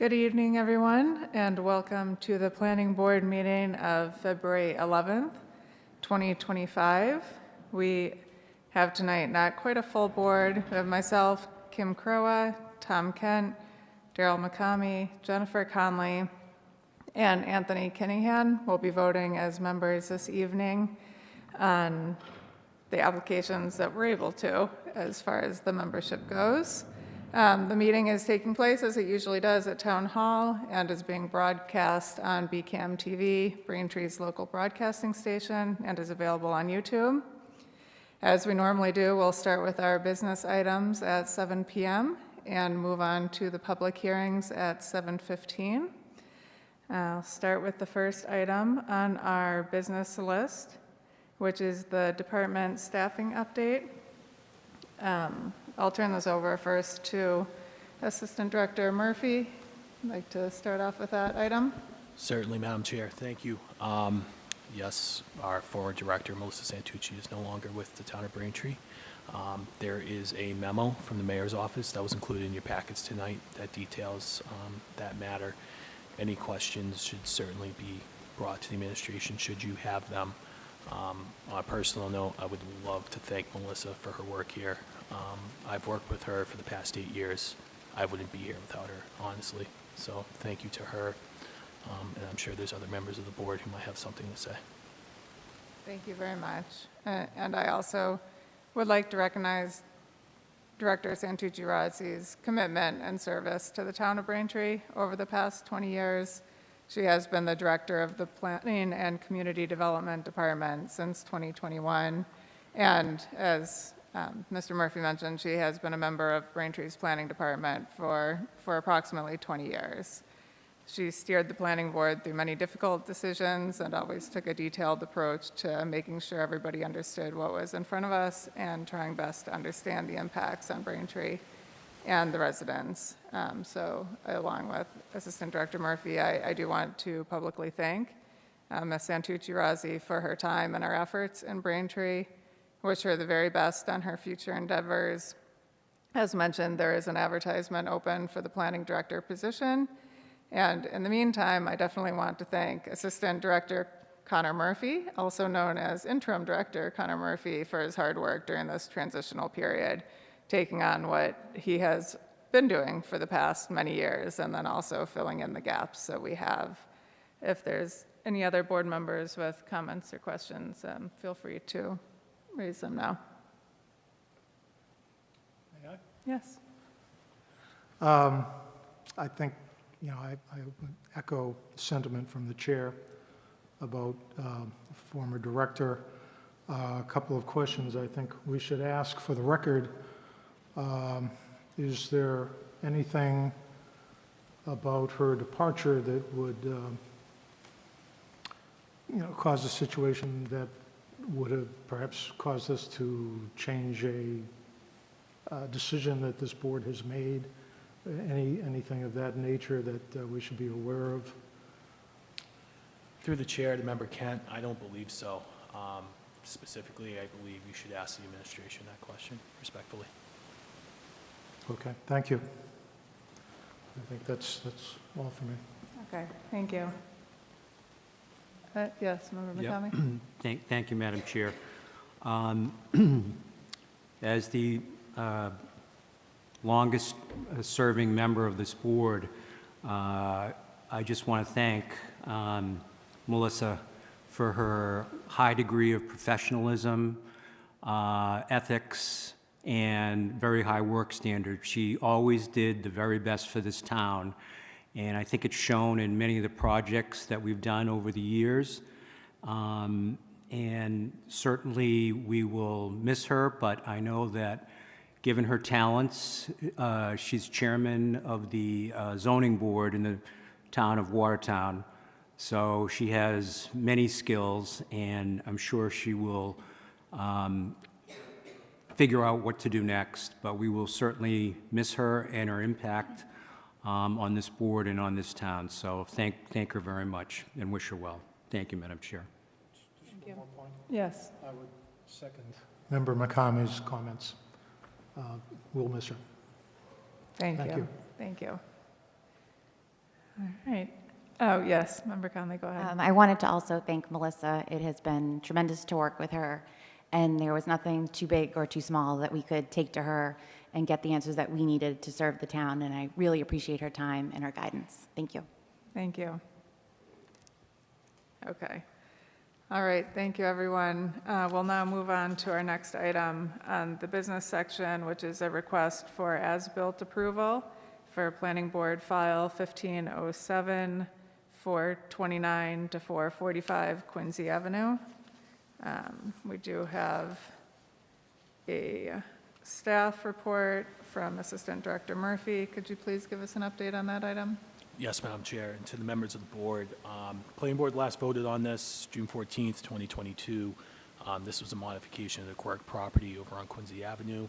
Good evening, everyone, and welcome to the Planning Board meeting of February 11th, 2025. We have tonight not quite a full board. We have myself, Kim Crowa, Tom Kent, Daryl McCamey, Jennifer Conley, and Anthony Kinahan will be voting as members this evening on the applications that we're able to as far as the membership goes. The meeting is taking place, as it usually does, at Town Hall and is being broadcast on BCAM TV, Braintree's local broadcasting station, and is available on YouTube. As we normally do, we'll start with our business items at 7 p.m. and move on to the public hearings at 7:15. I'll start with the first item on our business list, which is the department staffing update. I'll turn this over first to Assistant Director Murphy. I'd like to start off with that item. Certainly, Madam Chair. Thank you. Yes, our former director, Melissa Santucci, is no longer with the town of Braintree. There is a memo from the mayor's office that was included in your packets tonight that details that matter. Any questions should certainly be brought to the administration should you have them. On a personal note, I would love to thank Melissa for her work here. I've worked with her for the past 8 years. I wouldn't be here without her, honestly. So thank you to her. And I'm sure there's other members of the board who might have something to say. Thank you very much. And I also would like to recognize Director Santucci-Razzi's commitment and service to the town of Braintree over the past 20 years. She has been the director of the Planning and Community Development Department since 2021. And as Mr. Murphy mentioned, she has been a member of Braintree's planning department for approximately 20 years. She steered the planning board through many difficult decisions and always took a detailed approach to making sure everybody understood what was in front of us and trying best to understand the impacts on Braintree and the residents. So along with Assistant Director Murphy, I do want to publicly thank Ms. Santucci-Razzi for her time and her efforts in Braintree. Wish her the very best on her future endeavors. As mentioned, there is an advertisement open for the planning director position. And in the meantime, I definitely want to thank Assistant Director Connor Murphy, also known as Interim Director Connor Murphy, for his hard work during this transitional period, taking on what he has been doing for the past many years, and then also filling in the gaps that we have. If there's any other board members with comments or questions, feel free to raise them now. May I? Yes. I think, I would echo sentiment from the chair about former director. A couple of questions I think we should ask for the record. Is there anything about her departure that would, cause a situation that would have perhaps caused us to change a decision that this board has made? Anything of that nature that we should be aware of? Through the chair to Member Kent, I don't believe so. Specifically, I believe you should ask the administration that question, respectfully. Okay, thank you. I think that's all for me. Okay, thank you. Yes, Member McCamey? Thank you, Madam Chair. As the longest serving member of this board, I just want to thank Melissa for her high degree of professionalism, ethics, and very high work standards. She always did the very best for this town, and I think it's shown in many of the projects that we've done over the years. And certainly we will miss her, but I know that given her talents, she's chairman of the zoning board in the town of Watertown. So she has many skills, and I'm sure she will figure out what to do next. But we will certainly miss her and her impact on this board and on this town. So thank her very much and wish her well. Thank you, Madam Chair. Thank you. One more point. Yes. I would second Member McCamey's comments. We'll miss her. Thank Thank you. you. Thank you. All right. Oh, yes, Member Conley, go ahead. I wanted to also thank Melissa. It has been tremendous to work with her, and there was nothing too big or too small that we could take to her and get the answers that we needed to serve the town, and I really appreciate her time and her guidance. Thank you. Thank you. Okay. All right, thank you, everyone. We'll now move on to our next item on the business section, which is a request for as-built approval for Planning Board File 1507, 429 to 445 Quincy Avenue. We do have a staff report from Assistant Director Murphy. Could you please give us an update on that item? Yes, Madam Chair, and to the members of the board, Planning Board last voted on this June 14th, 2022. This was a modification of the Quirk property over on Quincy Avenue.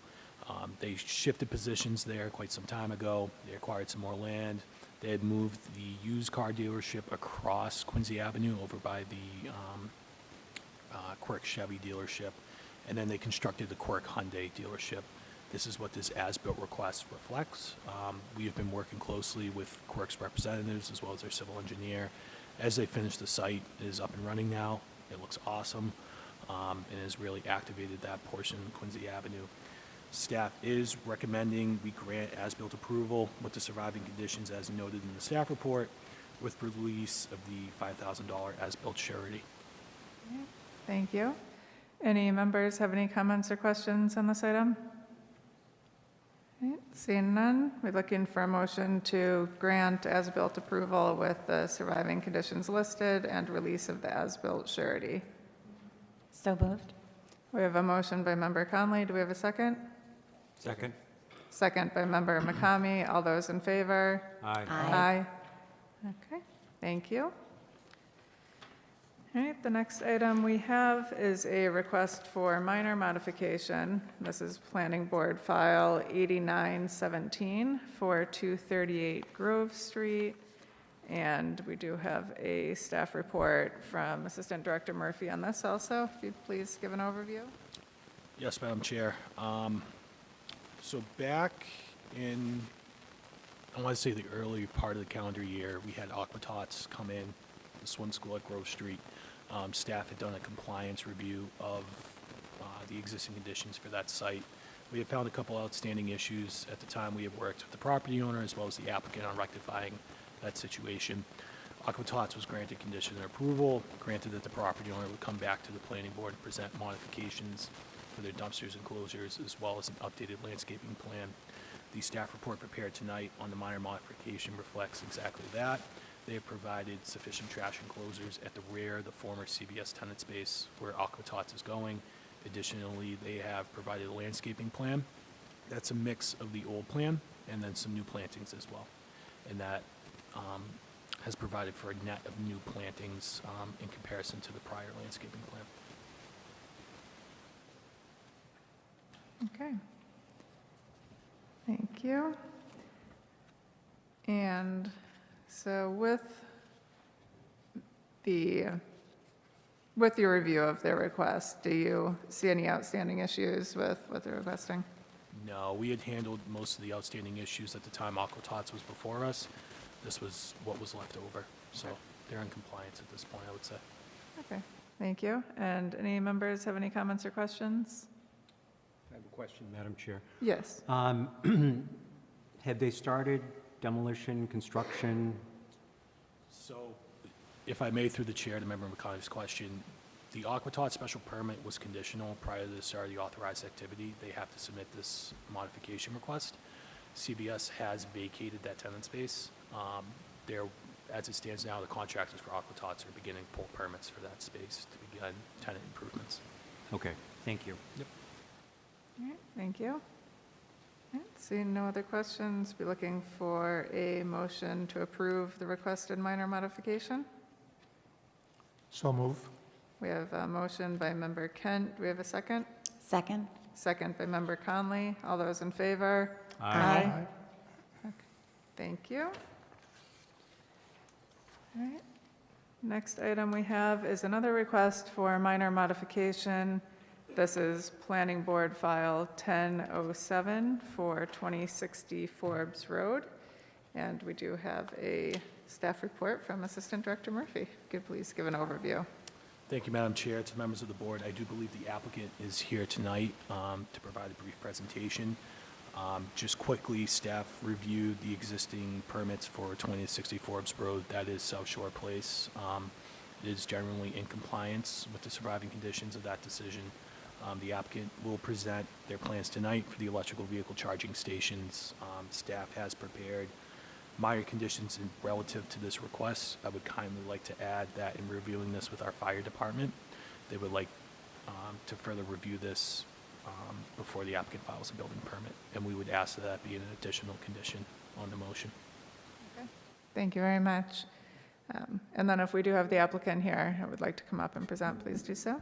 They shifted positions there quite some time ago. They acquired some more land. They had moved the used car dealership across Quincy Avenue over by the Quirk Chevy dealership, and then they constructed the Quirk Hyundai dealership. This is what this as-built request reflects. We have been working closely with Quirk's representatives as well as their civil engineer. As they finish the site, it is up and running now. It looks awesome, and has really activated that portion of Quincy Avenue. Staff is recommending we grant as-built approval with the surviving conditions as noted in the staff report, with release of the $5,000 as-built surety. Thank you. Any members have any comments or questions on this item? All right, seeing none, we're looking for a motion to grant as-built approval with the surviving conditions listed and release of the as-built surety. So moved. We have a motion by Member Conley. Do we have a second? Second. Second by Member McCamey. All those in favor? Aye. Aye. Okay, thank you. All right, the next item we have is a request for minor modification. This is Planning Board File 8917 for 238 Grove Street. And we do have a staff report from Assistant Director Murphy on this also. If you'd please give an overview. Yes, Madam Chair. So back in, I want to say the early part of the calendar year, we had Aquatots come in, the swim school at Grove Street. Staff had done a compliance review of the existing conditions for that site. We had found a couple outstanding issues. At the time, we had worked with the property owner as well as the applicant on rectifying that situation. Aquatots was granted conditional approval, granted that the property owner would come back to the planning board and present modifications for their dumpsters and closures, as well as an updated landscaping plan. The staff report prepared tonight on the minor modification reflects exactly that. They have provided sufficient trash enclosures at the rear of the former CVS tenant space where Aquatots is going. Additionally, they have provided a landscaping plan. That's a mix of the old plan and then some new plantings as well. And that has provided for a net of new plantings in comparison to the prior landscaping plan. Okay. Thank you. And so with your review of their request, do you see any outstanding issues with what they're requesting? No, we had handled most of the outstanding issues at the time Aquatots was before us. This was what was left over. So they're in compliance at this point, I would say. Okay, thank you. And any members have any comments or questions? I have a question, Madam Chair. Yes. Have they started demolition, construction? So, if I may, through the chair, to Member McConaughey's question, the Aquatot special permit was conditional prior to the start of the authorized activity. They have to submit this modification request. CBS has vacated that tenant space. As it stands now, the contractors for Aquatots are beginning to pull permits for that space to begin tenant improvements. Okay, thank you. Yep. All right, thank you. All right, seeing no other questions, be looking for a motion to approve the requested minor modification. So move. We have a motion by Member Kent. Do we have a second? Second. Second by Member Conley. All those in favor? Aye. Okay, thank you. All right. Next item we have is another request for minor modification. This is Planning Board File 1007 for 2060 Forbes Road. And we do have a staff report from Assistant Director Murphy. If you could please give an overview. Thank you, Madam Chair. To members of the board, I do believe the applicant is here tonight to provide a brief presentation. Just quickly, staff reviewed the existing permits for 2060 Forbes Road, that is South Shore Place. It is generally in compliance with the surviving conditions of that decision. The applicant will present their plans tonight for the electrical vehicle charging stations. Staff has prepared minor conditions relative to this request. I would kindly like to add that in reviewing this with our fire department, they would like to further review this before the applicant files a building permit, and we would ask that that be an additional condition on the motion. Thank you very much. And then if we do have the applicant here, I would like to come up and present, please do so.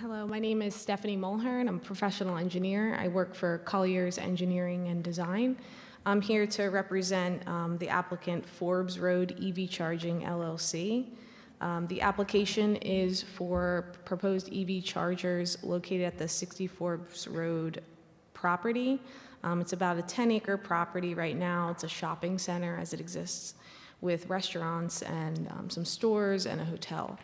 Hello, my name is Stephanie Mulhern. I'm a professional engineer. I work for Colliers Engineering and Design. I'm here to represent the applicant Forbes Road EV Charging LLC. The application is for proposed EV chargers located at the 60 Forbes Road property. It's about a 10-acre property right now. It's a shopping center as it exists with restaurants and some stores and a hotel.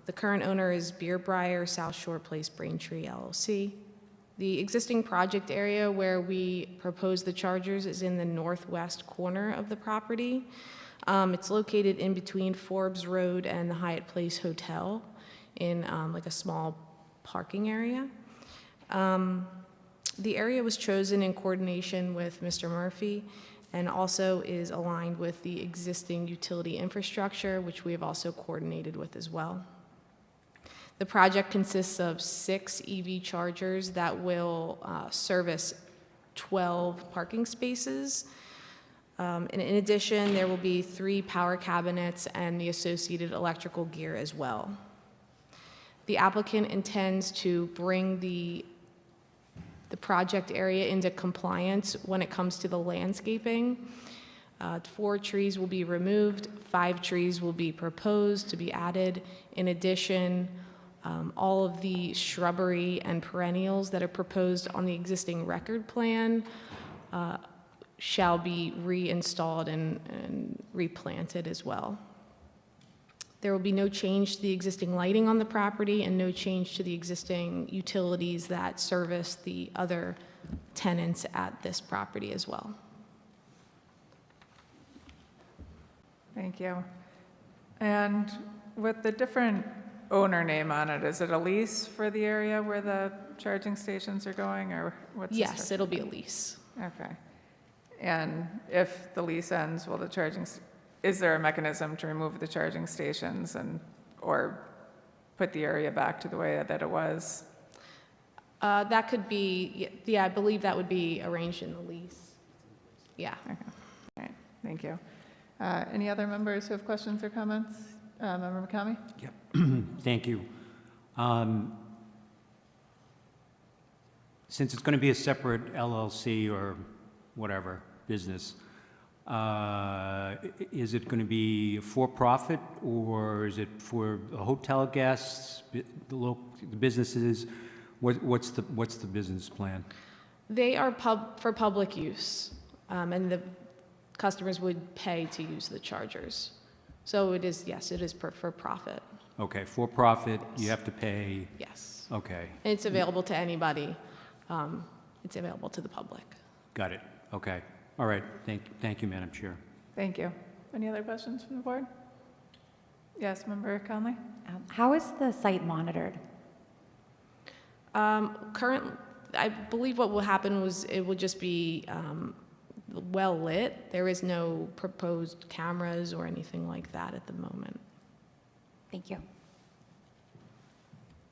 The current owner is Beer Briar South Shore Place Braintree LLC. The existing project area where we propose the chargers is in the northwest corner of the property. It's located in between Forbes Road and the Hyatt Place Hotel in like a small parking area. The area was chosen in coordination with Mr. Murphy and also is aligned with the existing utility infrastructure, which we have also coordinated with as well. The project consists of 6 EV chargers that will service 12 parking spaces. And in addition, there will be 3 power cabinets and the associated electrical gear as well. The applicant intends to bring the project area into compliance when it comes to the landscaping. 4 trees will be removed, 5 trees will be proposed to be added. In addition, all of the shrubbery and perennials that are proposed on the existing record plan shall be reinstalled and replanted as well. There will be no change to the existing lighting on the property and no change to the existing utilities that service the other tenants at this property as well. Thank you. And with the different owner name on it, is it a lease for the area where the charging stations are going, or what's the Yes, structure? it'll be a lease. Okay. And if the lease ends, will is there a mechanism to remove the charging stations or put the area back to the way that it was? That could be, yeah, I believe that would be arranged in the lease. Yeah. Okay. All right. Thank you. Any other members who have questions or comments? Member McCamey? Yep. Thank you. Since it's going to be a separate LLC or whatever business, is it going to be for-profit, or is it for the hotel guests, the businesses? What's the business plan? They are for public use, and the customers would pay to use the chargers. So it is, yes, it is for profit. Okay, for-profit, you have to pay, Yes. okay, And it's available to anybody. It's available to the public. got it, okay. All right, thank you, Madam Chair. Thank you. Any other questions from the board? Yes, Member Conley? How is the site monitored? I believe what will happen was it will just be well lit. There is no proposed cameras or anything like that at the moment. Thank you.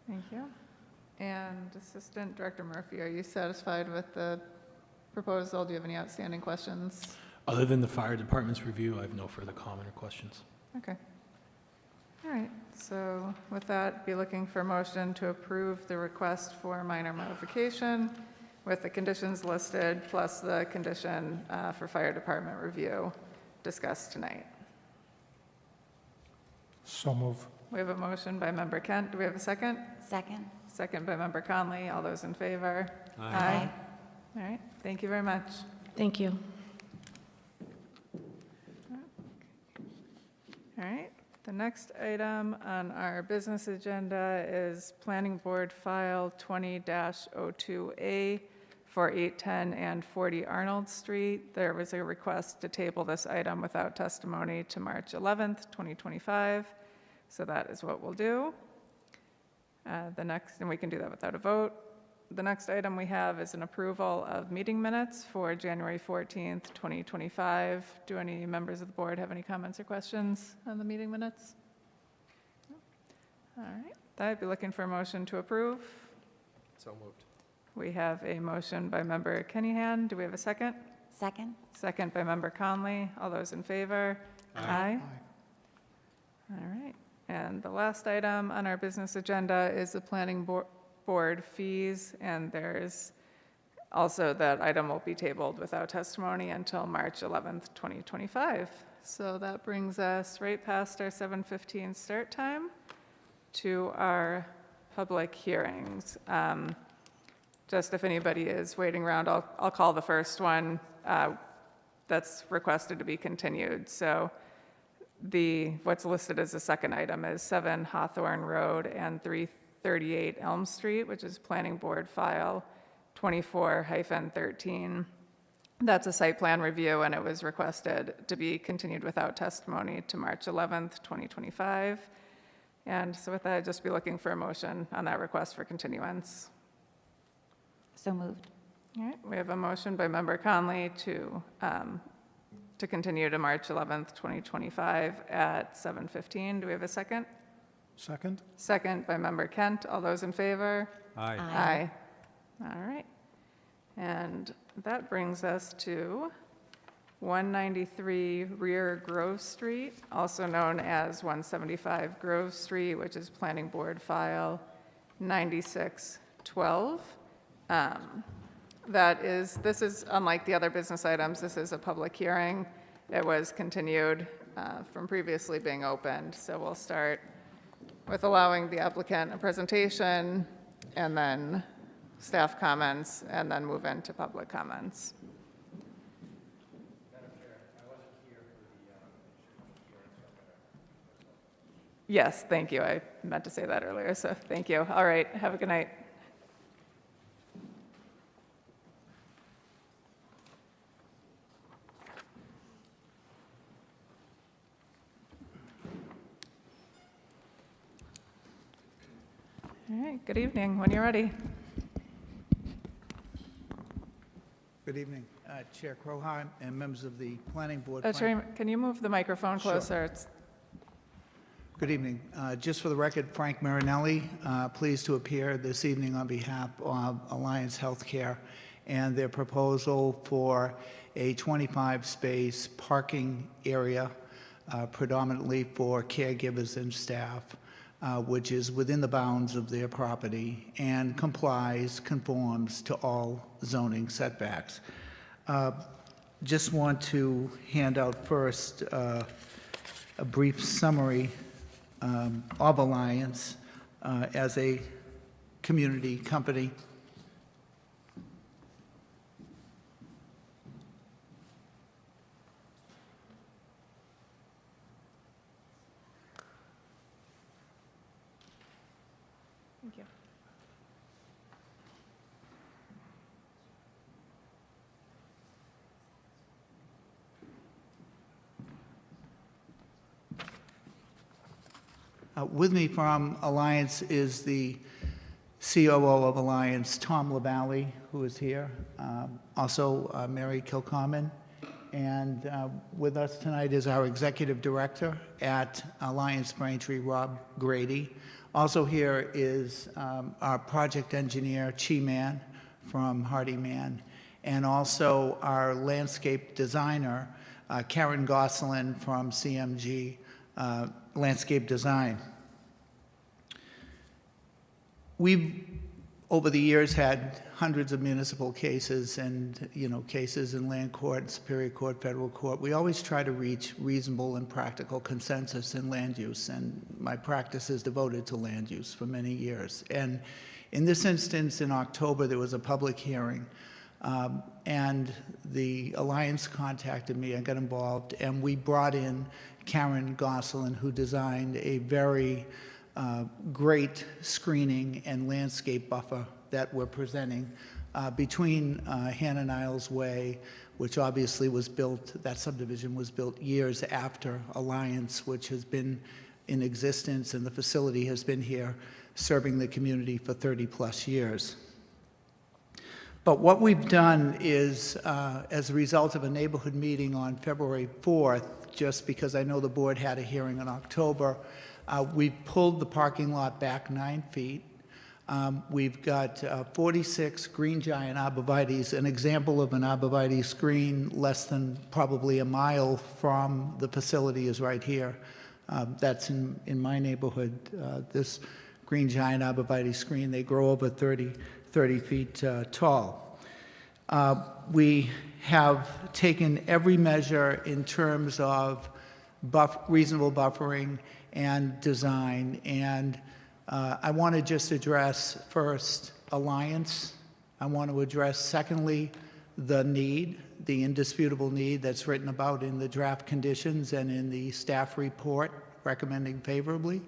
Thank you. And Assistant Director Murphy, are you satisfied with the proposal? Do you have any outstanding questions? Other than the fire department's review, I have no further comment or questions. Okay. All right. So with that, be looking for a motion to approve the request for minor modification with the conditions listed plus the condition for fire department review discussed tonight. So move. We have a motion by Member Kent. Do we have a second? Second. Second by Member Conley. All those in favor? Aye. All right, thank you very much. Thank you. All right, the next item on our business agenda is Planning Board File 20-02A for 810 and 40 Arnold Street. There was a request to table this item without testimony to March 11th, 2025, so that is what we'll do. And we can do that without a vote. The next item we have is an approval of meeting minutes for January 14th, 2025. Do any members of the board have any comments or questions on the meeting minutes? All right, I'd be looking for a motion to approve. So moved. We have a motion by member Kennyhan. Do we have a second? Second? Second by member Conley. All those in favor? Aye. All right. And the last item on our business agenda is the planning board fees, and there's also that item will be tabled without testimony until March 11th, 2025. So that brings us right past our 7:15 start time to our public hearings. Just if anybody is waiting around, I'll call the first one that's requested to be continued. So what's listed as the second item is 7 Hawthorne Road and 338 Elm Street, which is Planning Board File 24-13. That's a site plan review, and it was requested to be continued without testimony to March 11th, 2025. And so with that, I'd just be looking for a motion on that request for continuance. So moved. All right, we have a motion by member Conley to continue to March 11th, 2025 at 7:15. Do we have a second? Second? Second by member Kent. All those in favor? Aye. Aye. All right. And that brings us to 193 Rear Grove Street, also known as 175 Grove Street, which is Planning Board File 9612. This is unlike the other business items. This is a public hearing. It was continued from previously being opened. So we'll start with allowing the applicant a presentation, and then staff comments, and then move into public comments. Yes, thank you. I meant to say that earlier, so thank you. All right, have a good night. All right, good evening, when you're ready. Good evening, Chair Crowhart and members of the Planning Board. Chair, can you move the microphone Sure. closer? It's- Good evening. Just for the record, Frank Marinelli, pleased to appear this evening on behalf of Alliance Healthcare and their proposal for a 25-space parking area, predominantly for caregivers and staff, which is within the bounds of their property and conforms to all zoning setbacks. Just want to hand out first a brief summary of Alliance as a community company. Thank you. With me from Alliance is the COO of Alliance, Tom LaValle, who is here. Also, Mary Kilcommon. And with us tonight is our Executive Director at Alliance Braintree, Rob Grady. Also here is our project engineer, Chi Man from Hardy Man. And also our landscape designer, Karen Gosselin from CMG Landscape Design. We've, over the years, had hundreds of municipal cases and, cases in land court, superior court, federal court. We always try to reach reasonable and practical consensus in land use, and my practice is devoted to land use for many years. And in this instance, in October, there was a public hearing And the Alliance contacted me, I got involved, and we brought in Karen Gosselin, who designed a very great screening and landscape buffer that we're presenting between Hannah Niles Way, which obviously was built, that subdivision was built years after Alliance, which has been in existence, and the facility has been here serving the community for 30-plus years. But what we've done is, as a result of a neighborhood meeting on February 4th, just because I know the board had a hearing in October, we pulled the parking lot back 9 feet. We've got 46 green giant arborvitaes. An example of an arborvitae screen less than probably a mile from the facility is right here. That's in my neighborhood. This green giant arborvitae screen, they grow over 30 feet tall. We have taken every measure in terms of reasonable buffering and design, and I want to just address first Alliance. I want to address secondly the need, the indisputable need that's written about in the draft conditions and in the staff report recommending favorably.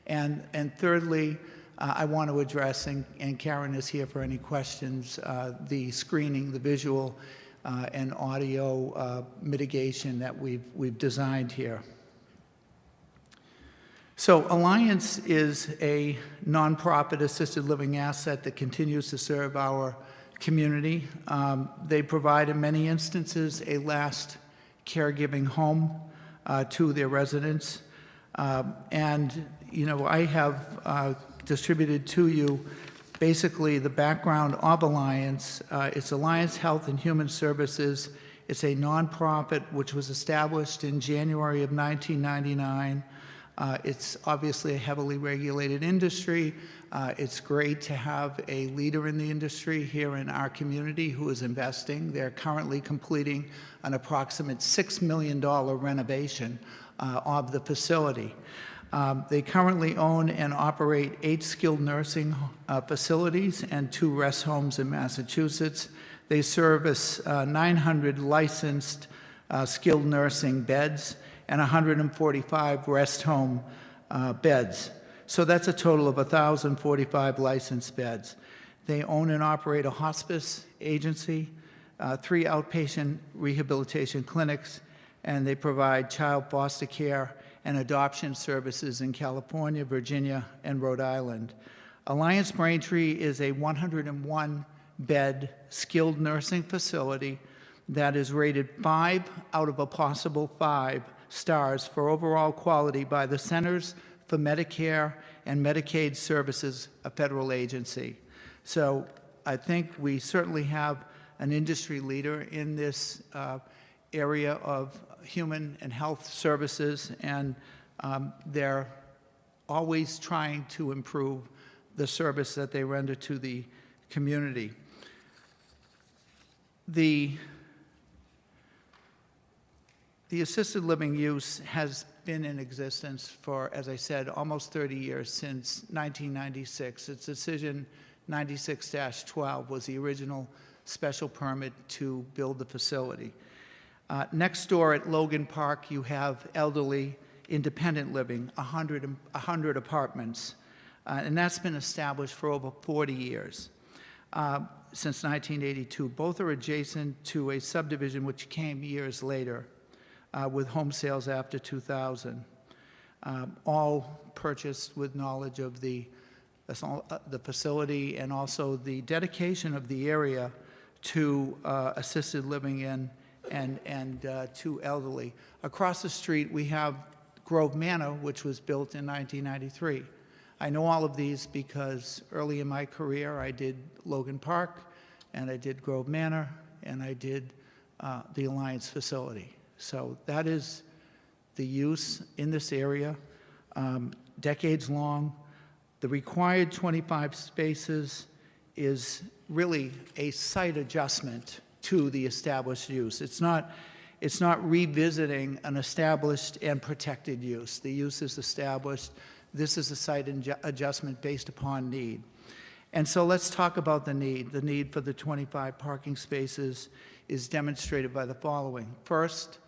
And thirdly, I want to address, and Karen is here for any questions, the screening, the visual and audio mitigation that we've designed here. So Alliance is a nonprofit assisted living asset that continues to serve our community. They provide, in many instances, a last caregiving home to their residents. And, you know, I have distributed to you basically the background of Alliance. It's Alliance Health and Human Services. It's a nonprofit which was established in January of 1999. It's obviously a heavily regulated industry. It's great to have a leader in the industry here in our community who is investing. They're currently completing an approximate $6 million renovation of the facility. They currently own and operate 8 skilled nursing facilities and 2 rest homes in Massachusetts. They service 900 licensed skilled nursing beds and 145 rest home beds. So that's a total of 1,045 licensed beds. They own and operate a hospice agency, 3 outpatient rehabilitation clinics, and they provide child foster care and adoption services in California, Virginia, and Rhode Island. Alliance Braintree is a 101-bed skilled nursing facility that is rated 5 out of a possible 5 stars for overall quality by the Centers for Medicare and Medicaid Services, a federal agency. So I think we certainly have an industry leader in this area of human and health services, and they're always trying to improve the service that they render to the community. The assisted living use has been in existence for, as I said, almost 30 years, since 1996. Its decision 96-12 was the original special permit to build the facility. Next door at Logan Park, you have elderly independent living, 100 apartments, and that's been established for over 40 years, since 1982. Both are adjacent to a subdivision which came years later, with home sales after 2000, all purchased with knowledge of the facility and also the dedication of the area to assisted living and to elderly. Across the street, we have Grove Manor, which was built in 1993. I know all of these because early in my career, I did Logan Park, and I did Grove Manor, and I did the Alliance facility. So that is the use in this area, decades long. The required 25 spaces is really a site adjustment to the established use. It's not revisiting an established and protected use. The use is established. This is a site adjustment based upon need. And so let's talk about the need. The need for the 25 parking spaces is demonstrated by the following. First,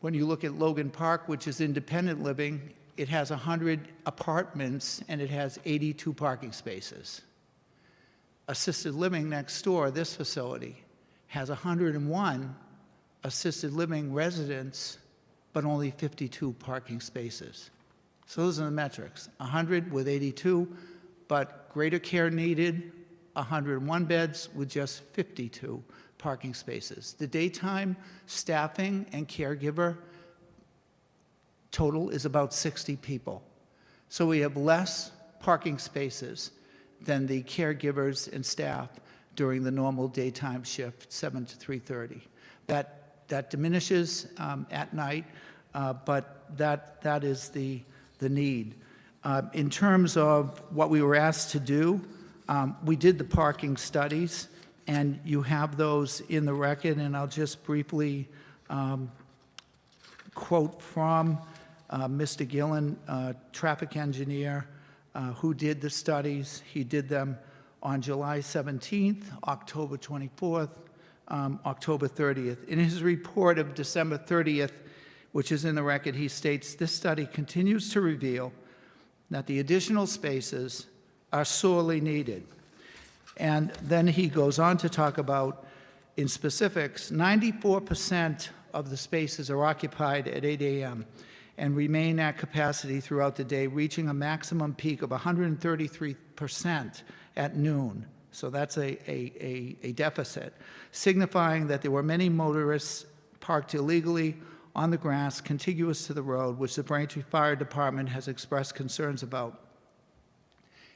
when you look at Logan Park, which is independent living, it has 100 apartments and it has 82 parking spaces. Assisted living next door, this facility, has 101 assisted living residents, but only 52 parking spaces. So those are the metrics, 100 with 82, but greater care needed, 101 beds with just 52 parking spaces. The daytime staffing and caregiver total is about 60 people. So we have less parking spaces than the caregivers and staff during the normal daytime shift, 7 to 3:30. That diminishes at night, but that is the need. In terms of what we were asked to do, we did the parking studies, and you have those in the record, and I'll just briefly quote from Mr. Gillen, traffic engineer, who did the studies. He did them on July 17th, October 24th, October 30th. In his report of December 30th, which is in the record, he states, "This study continues to reveal that the additional spaces are sorely needed." And then he goes on to talk about, in specifics, 94% of the spaces are occupied at 8 a.m. and remain at capacity throughout the day, reaching a maximum peak of 133% at noon. So that's a deficit, signifying that there were many motorists parked illegally on the grass contiguous to the road, which the Braintree Fire Department has expressed concerns about.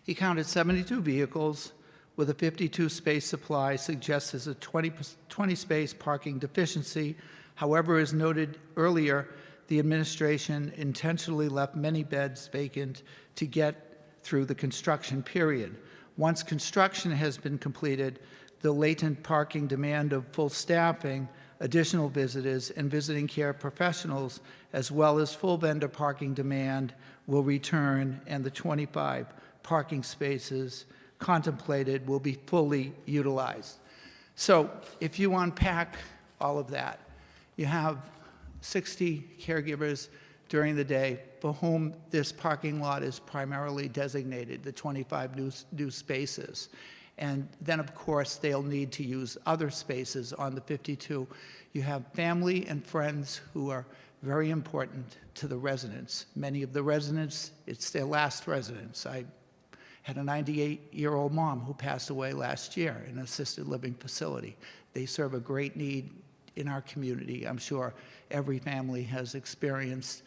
He counted 72 vehicles with a 52-space supply, suggests there's a 20-space parking deficiency. However, as noted earlier, the administration intentionally left many beds vacant to get through the construction period. Once construction has been completed, the latent parking demand of full staffing, additional visitors, and visiting care professionals, as well as full vendor parking demand, will return, and the 25 parking spaces contemplated will be fully utilized. So if you unpack all of that, you have 60 caregivers during the day for whom this parking lot is primarily designated, the 25 new spaces. And then, of course, they'll need to use other spaces on the 52. You have family and friends who are very important to the residents. Many of the residents, it's their last residence. I had a 98-year-old mom who passed away last year in an assisted living facility. They serve a great need in our community. I'm sure every family has experienced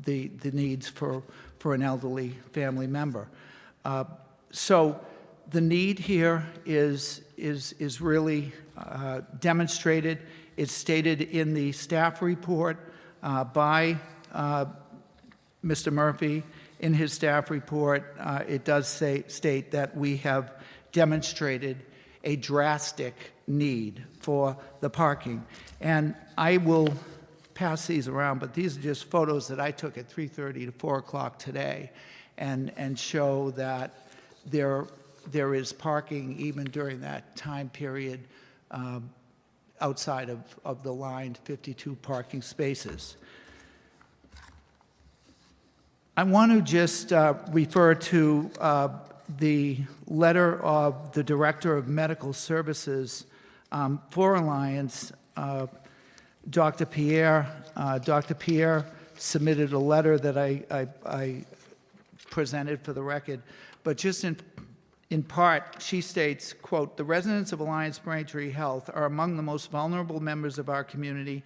the needs for an elderly family member. So the need here is really demonstrated. It's stated in the staff report by Mr. Murphy. In his staff report, it does state that we have demonstrated a drastic need for the parking. And I will pass these around, but these are just photos that I took at 3:30 to 4 o'clock today, and show that there is parking even during that time period outside of the lined 52 parking spaces. I want to just refer to the letter of the Director of Medical Services for Alliance, Dr. Pierre. Dr. Pierre submitted a letter that I presented for the record, but just in part, she states, quote, "The residents of Alliance Braintree Health are among the most vulnerable members of our community.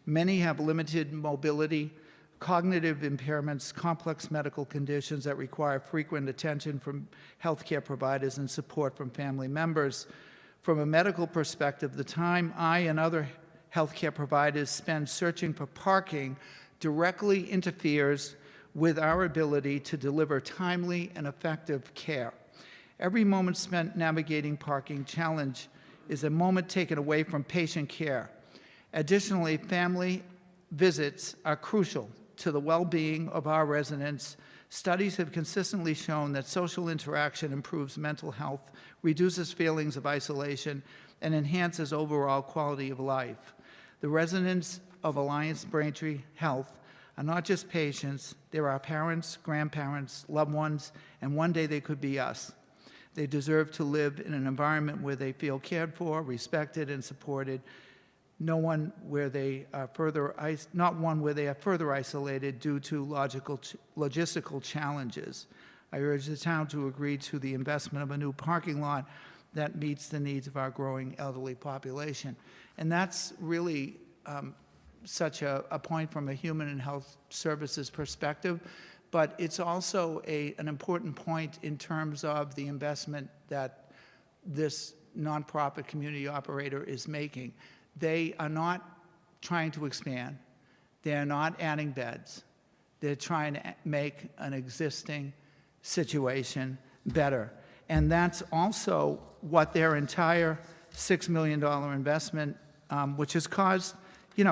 Many have limited mobility, cognitive impairments, complex medical conditions that require frequent attention from healthcare providers and support from family members. From a medical perspective, the time I and other healthcare providers spend searching for parking directly interferes with our ability to deliver timely and effective care. Every moment spent navigating parking challenge is a moment taken away from patient care. Additionally, family visits are crucial to the well-being of our residents, studies have consistently shown that social interaction improves mental health, reduces feelings of isolation, and enhances overall quality of life. The residents of Alliance Braintree Health are not just patients, they're our parents, grandparents, loved ones, and one day they could be us. They deserve to live in an environment where they feel cared for, respected, and supported, not one where they are further isolated due to logistical challenges. I urge the town to agree to the investment of a new parking lot that meets the needs of our growing elderly population. And that's really such a point from a human and health services perspective, but it's also an important point in terms of the investment that this nonprofit community operator is making. They are not trying to expand. They're not adding beds. They're trying to make an existing situation better. And that's also what their entire $6 million investment, which has caused,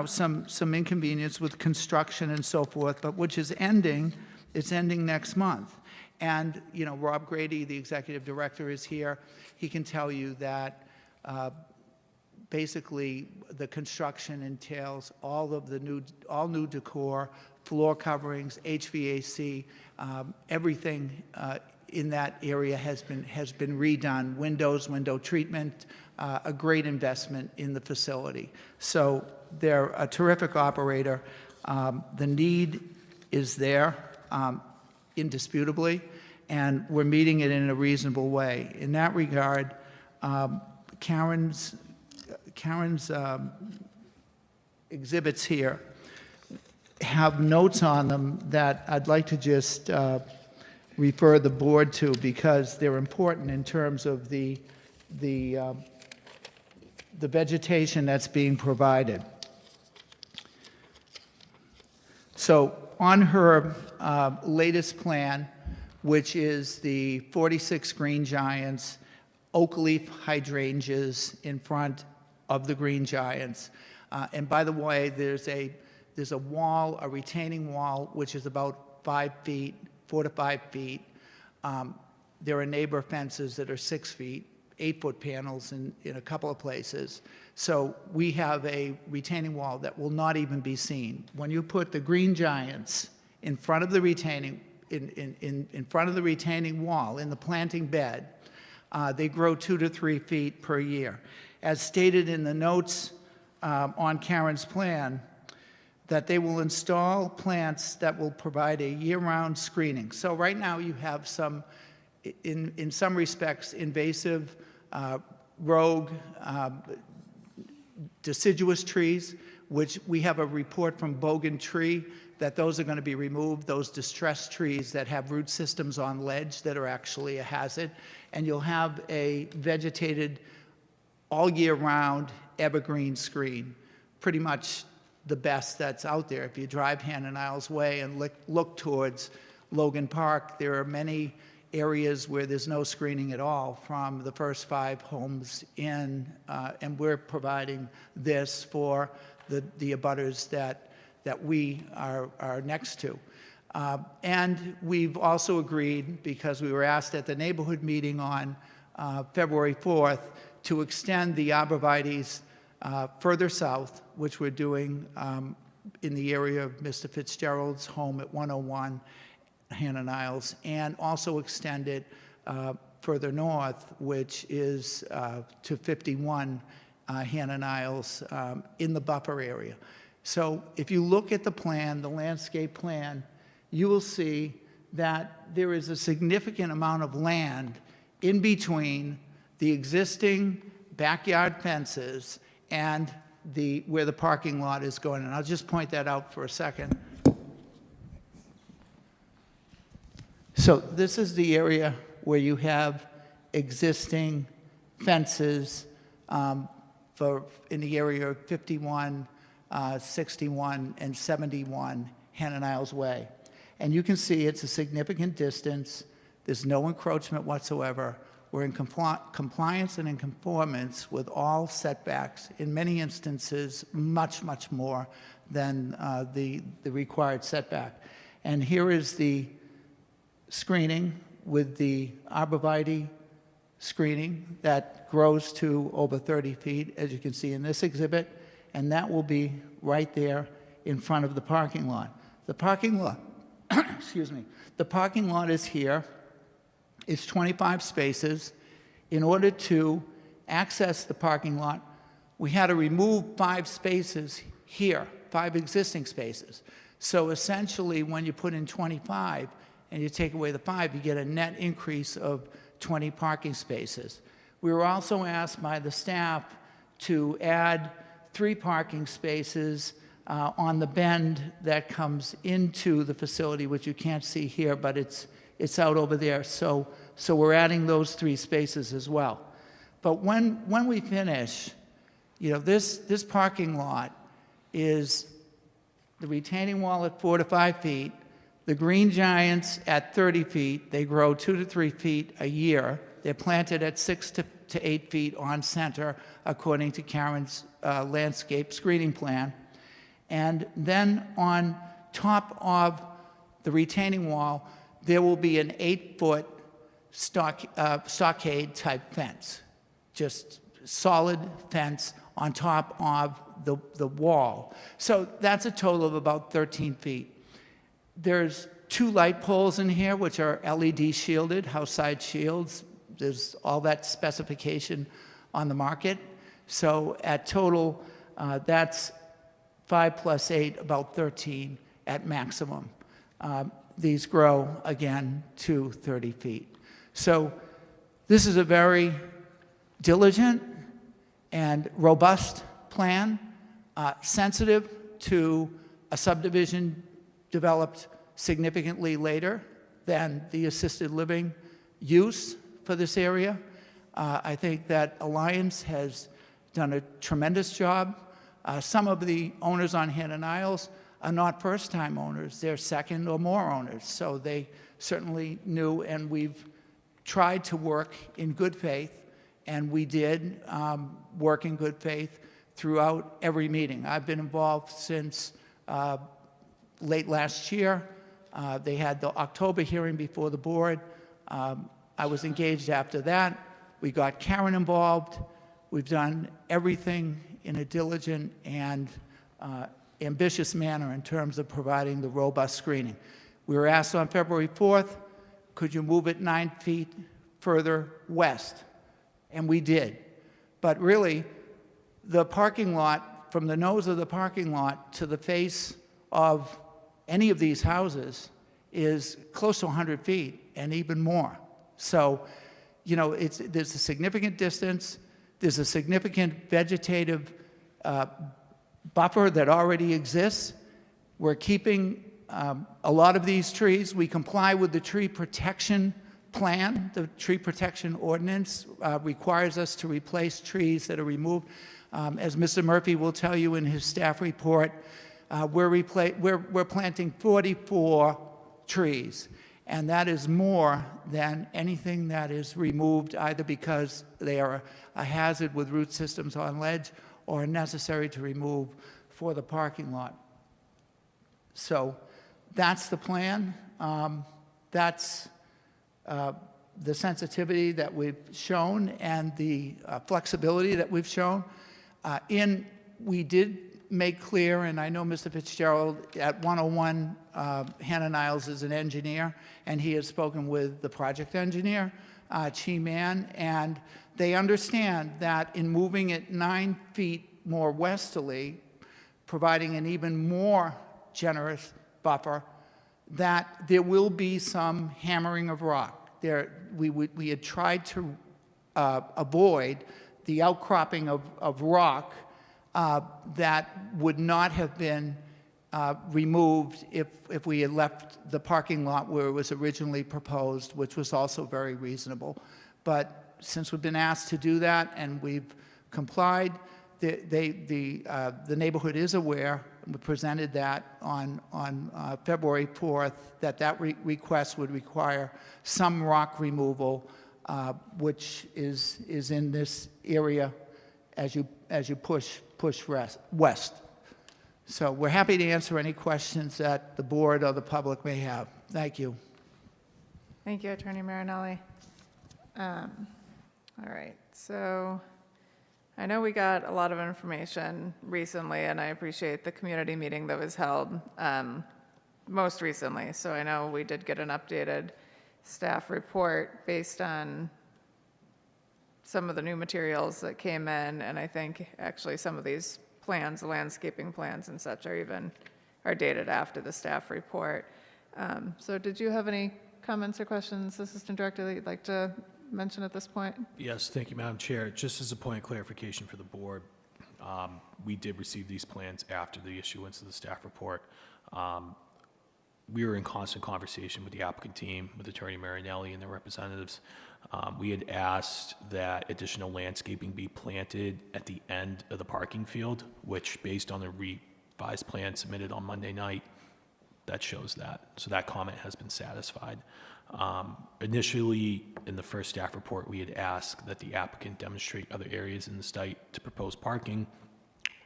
some inconvenience with construction and so forth, but which is ending. It's ending next month. And, Rob Grady, the executive director, is here. He can tell you that basically the construction entails all new decor, floor coverings, HVAC, everything in that area has been redone, window treatment, a great investment in the facility. So they're a terrific operator. The need is there, indisputably, and we're meeting it in a reasonable way. In that regard, Karen's exhibits here have notes on them that I'd like to just refer the board to because they're important in terms of the vegetation that's being provided. So on her latest plan, which is the 46 green giants, oak leaf hydrangeas in front of the green giants. And by the way, there's a wall, a retaining wall, which is about 4 to 5 feet. There are neighbor fences that are 6 feet, 8-foot panels in a couple of places. So we have a retaining wall that will not even be seen. When you put the green giants in front of the retaining, in front of the retaining wall, in the planting bed, they grow 2 to 3 feet per year. As stated in the notes on Karen's plan, that they will install plants that will provide a year-round screening. So right now you have some, in some respects, invasive, rogue, deciduous trees, which we have a report from Braintree that those are going to be removed, those distressed trees that have root systems on ledge that are actually a hazard. And you'll have a vegetated, all year round evergreen screen, pretty much the best that's out there. If you drive Hannah Niles Way and look towards Logan Park, there are many areas where there's no screening at all from the first 5 homes in, and we're providing this for the abutters that we are next to. And we've also agreed, because we were asked at the neighborhood meeting on February 4th, to extend the arborvitaes further south, which we're doing in the area of Mr. Fitzgerald's home at 101 Hannah Niles, and also extend it further north, which is to 51 Hannah Niles in the buffer area. So if you look at the plan, the landscape plan, you will see that there is a significant amount of land in between the existing backyard fences and where the parking lot is going. And I'll just point that out for a second. So this is the area where you have existing fences in the area of 51, 61, and 71 Hannah Niles Way. And you can see it's a significant distance. There's no encroachment whatsoever. We're in compliance and in conformance with all setbacks, in many instances, much, much more than the required setback. And here is the screening with the arborvitae screening that grows to over 30 feet, as you can see in this exhibit, and that will be right there in front of the parking lot. The parking lot, excuse me, the parking lot is here. It's 25 spaces. In order to access the parking lot, we had to remove 5 spaces here, 5 existing spaces. So essentially, when you put in 25 and you take away the 5, you get a net increase of 20 parking spaces. We were also asked by the staff to add 3 parking spaces on the bend that comes into the facility, which you can't see here, but it's out over there. So we're adding those 3 spaces as well. But when we finish, you know, this parking lot is the retaining wall at 4 to 5 feet, the green giants at 30 feet. They grow 2 to 3 feet a year. They're planted at 6 to 8 feet on center, according to Karen's landscape screening plan. And then on top of the retaining wall, there will be an 8-foot stockade type fence, just solid fence on top of the wall. So that's a total of about 13 feet. There's 2 light poles in here, which are LED shielded, house side shields. There's all that specification on the market. So at total, that's 5 plus 8, about 13 at maximum. These grow again to 30 feet. So this is a very diligent and robust plan, sensitive to a subdivision developed significantly later than the assisted living use for this area. I think that Alliance has done a tremendous job. Some of the owners on Hannah Isles are not first-time owners. They're second or more owners. So they certainly knew, and we've tried to work in good faith, and we did work in good faith throughout every meeting. I've been involved since late last year. They had the October hearing before the board. I was engaged after that. We got Karen involved. We've done everything in a diligent and ambitious manner in terms of providing the robust screening. We were asked on February 4th, could you move it 9 feet further west? And we did. But really, the parking lot, from the nose of the parking lot to the face of any of these houses, is close to 100 feet and even more. So, you know, there's a significant distance. There's a significant vegetative buffer that already exists. We're keeping a lot of these trees. We comply with the tree protection plan. The tree protection ordinance requires us to replace trees that are removed. As Mr. Murphy will tell you in his staff report, we're planting 44 trees, and that is more than anything that is removed, either because they are a hazard with root systems on ledge or necessary to remove for the parking lot. So that's the plan. That's the sensitivity that we've shown and the flexibility that we've shown. We did make clear, and I know Mr. Fitzgerald at 101 Hannah Niles is an engineer, and he has spoken with the project engineer, Chi Man, and they understand that in moving it 9 feet more westerly, providing an even more generous buffer, that there will be some hammering of rock. We had tried to avoid the outcropping of rock that would not have been removed if we had left the parking lot where it was originally proposed, which was also very reasonable. But since we've been asked to do that and we've complied, the neighborhood is aware. We presented that on February 4th, that request would require some rock removal, which is in this area as you push west. So we're happy to answer any questions that the board or the public may have. Thank you. Thank you, Attorney Marinelli. All right, so I know we got a lot of information recently, and I appreciate the community meeting that was held most recently. So I know we did get an updated staff report based on some of the new materials that came in, and I think actually some of these plans, the landscaping plans and such, are dated after the staff report. So did you have any comments or questions, Assistant Director, that you'd like to mention at this point? Yes, thank you, Madam Chair. Just as a point of clarification for the board, we did receive these plans after the issuance of the staff report. We were in constant conversation with the applicant team, with Attorney Marinelli and their representatives. We had asked that additional landscaping be planted at the end of the parking field, which, based on the revised plan submitted on Monday night, that shows that. So that comment has been satisfied. Initially, in the first staff report, we had asked that the applicant demonstrate other areas in the site to propose parking.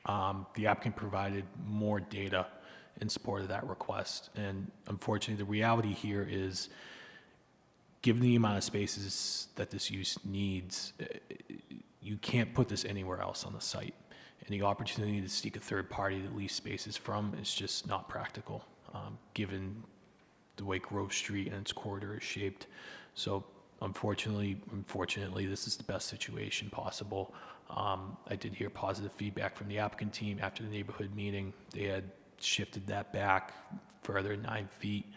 The applicant provided more data in support of that request. And unfortunately, the reality here is, given the amount of spaces that this use needs, you can't put this anywhere else on the site. And the opportunity to seek a third party to lease spaces from is just not practical, given the way Grove Street and its corridor is shaped. So unfortunately, this is the best situation possible. I did hear positive feedback from the applicant team after the neighborhood meeting. They had shifted that back further 9 feet.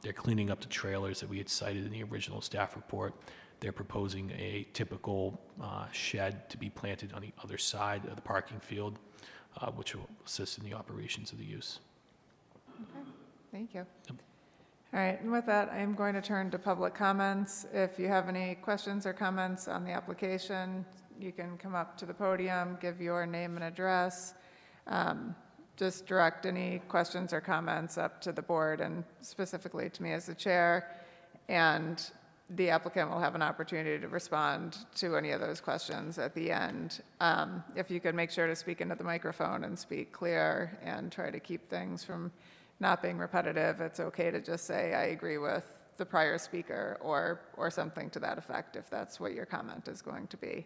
They're cleaning up the trailers that we had cited in the original staff report. They're proposing a typical shed to be planted on the other side of the parking field, which will assist in the operations of the use. Okay, thank you. All right, and with that, I am going to turn to public comments. If you have any questions or comments on the application, you can come up to the podium, give your name and address. Just direct any questions or comments up to the board and specifically to me as the chair, and the applicant will have an opportunity to respond to any of those questions at the end. If you could make sure to speak into the microphone and speak clear and try to keep things from not being repetitive, it's okay to just say, I agree with the prior speaker, or something to that effect, if that's what your comment is going to be.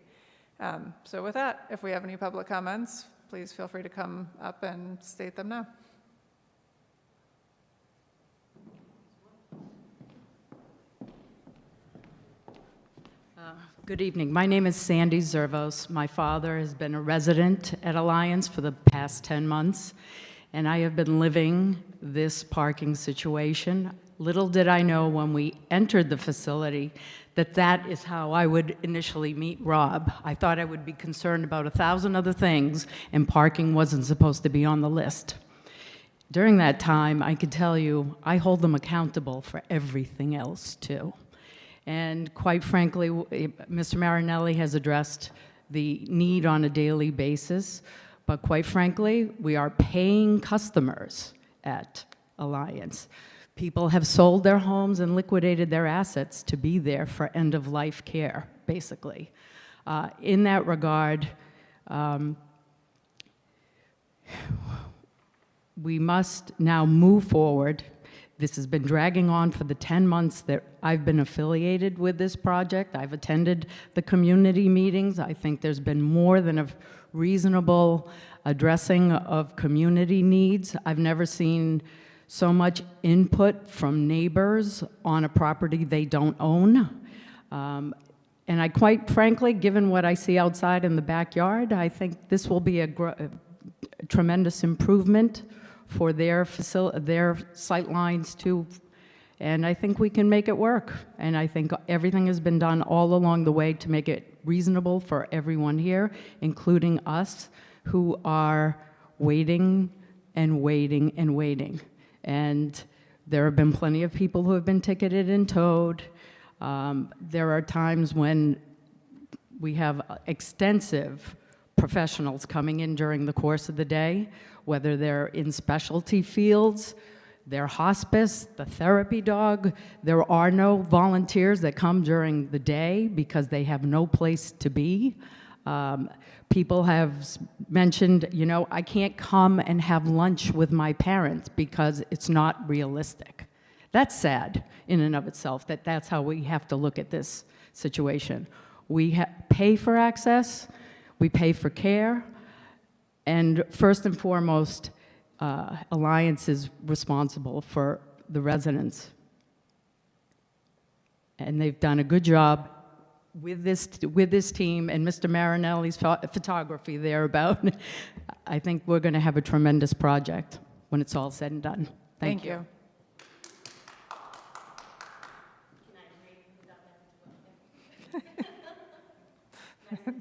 So with that, if we have any public comments, please feel free to come up and state them now. Good evening. My name is Sandy Zervos. My father has been a resident at Alliance for the past 10 months, and I have been living this parking situation. Little did I know when we entered the facility that that is how I would initially meet Rob. I thought I would be concerned about 1,000 other things, and parking wasn't supposed to be on the list. During that time, I could tell you, I hold them accountable for everything else, too. And quite frankly, Mr. Marinelli has addressed the need on a daily basis, but quite frankly, we are paying customers at Alliance. People have sold their homes and liquidated their assets to be there for end-of-life care, basically. In that regard, we must now move forward. This has been dragging on for the 10 months that I've been affiliated with this project. I've attended the community meetings. I think there's been more than a reasonable addressing of community needs. I've never seen so much input from neighbors on a property they don't own. And I quite frankly, given what I see outside in the backyard, I think this will be a tremendous improvement for their sight lines too. And I think we can make it work. And I think everything has been done all along the way to make it reasonable for everyone here, including us, who are waiting and waiting and waiting. And there have been plenty of people who have been ticketed and towed. There are times when we have extensive professionals coming in during the course of the day, whether they're in specialty fields, they're hospice, the therapy dog. There are no volunteers that come during the day because they have no place to be. People have mentioned, you know, I can't come and have lunch with my parents because it's not realistic. That's sad in and of itself, that that's how we have to look at this situation. We pay for access, we pay for care, and first and foremost, Alliance is responsible for the residents. And they've done a good job with this team and Mr. Marinelli's photography there about. I think we're going to have a tremendous project when it's all said and done. Thank you.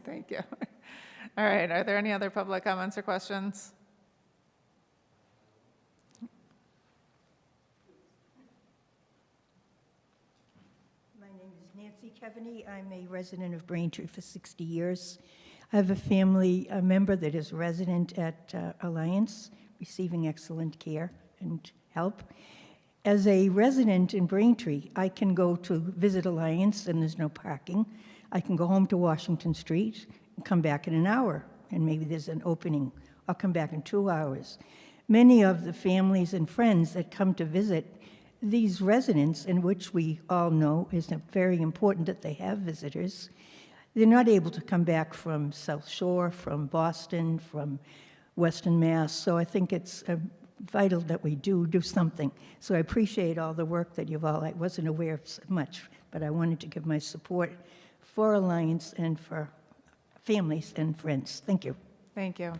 Thank you. All right, are there any other public comments or questions? My name is Nancy Kevaney. I'm a resident of Braintree for 60 years. I have a family member that is a resident at Alliance, receiving excellent care and help. As a resident in Braintree, I can go to visit Alliance and there's no parking. I can go home to Washington Street and come back in an hour, and maybe there's an opening. I'll come back in 2 hours. Many of the families and friends that come to visit these residents, in which we all know is very important that they have visitors, they're not able to come back from South Shore, from Boston, from Western Mass. So I think it's vital that we do something. So I appreciate all the work that you've all, I wasn't aware of so much, but I wanted to give my support for Alliance and for families and friends. Thank you. Thank you.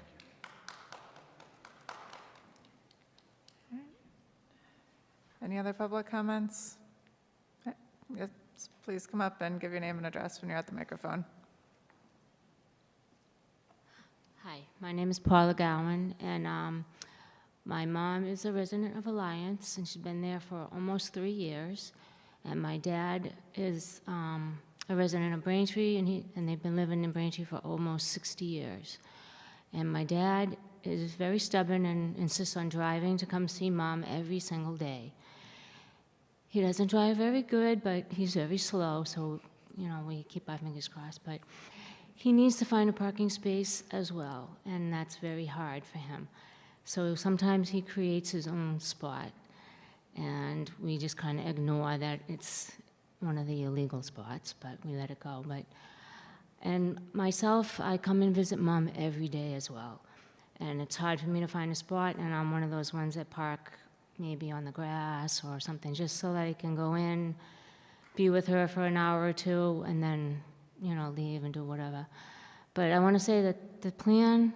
Any other public comments? Yes, please come up and give your name and address when you're at the microphone. Hi, my name is Paula Gowan, and my mom is a resident of Alliance, and she's been there for almost 3 years. And my dad is a resident of Braintree, and they've been living in Braintree for almost 60 years. And my dad is very stubborn and insists on driving to come see Mom every single day. He doesn't drive very good, but he's very slow, so, you know, we keep our fingers crossed. But he needs to find a parking space as well, and that's very hard for him. So sometimes he creates his own spot, and we just kind of ignore that it's one of the illegal spots, but we let it go. And myself, I come and visit Mom every day as well. And it's hard for me to find a spot, and I'm one of those ones that park maybe on the grass or something, just so that I can go in, be with her for an hour or two, and then, you know, leave and do whatever. But I want to say that the plan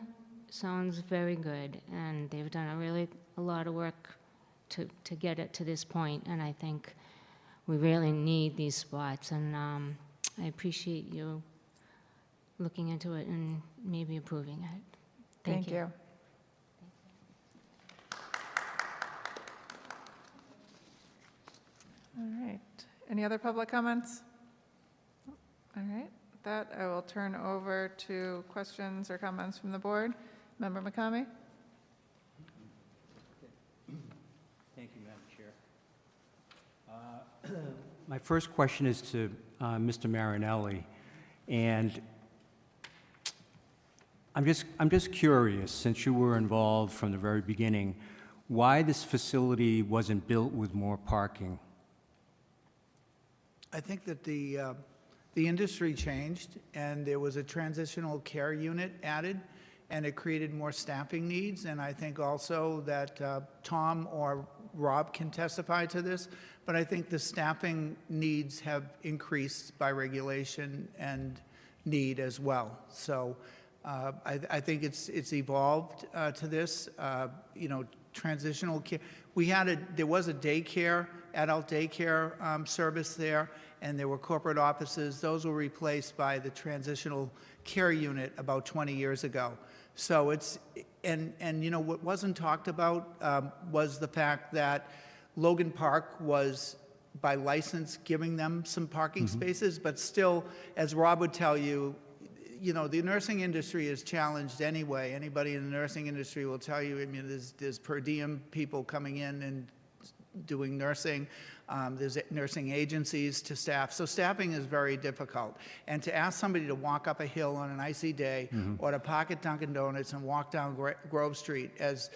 sounds very good, and they've done a lot of work to get it to this point, and I think we really need these spots, and I appreciate you looking into it and maybe approving it. Thank you. All right. Any other public comments? All right. With that, I will turn over to questions or comments from the board. Member McCamey? Thank you, Madam Chair. My first question is to Mr. Marinelli, and I'm just curious, since you were involved from the very beginning, why this facility wasn't built with more parking? I think that the industry changed, and there was a transitional care unit added, and it created more staffing needs. And I think also that Tom or Rob can testify to this, but I think the staffing needs have increased by regulation and need as well. So I think it's evolved to this. You know, transitional care. There was a daycare, adult daycare service there, and there were corporate offices. Those were replaced by the transitional care unit about 20 years ago. So it's, and you know, what wasn't talked about was the fact that Logan Park was, by license, giving them some parking spaces, but still, as Rob would tell you, you know, the nursing industry is challenged anyway. Anybody in the nursing industry will tell you, I mean, there's per diem people coming in and doing nursing. There's nursing agencies to staff. So staffing is very difficult. And to ask somebody to walk up a hill on an icy day or to park at Dunkin' Donuts and walk down Grove Street, as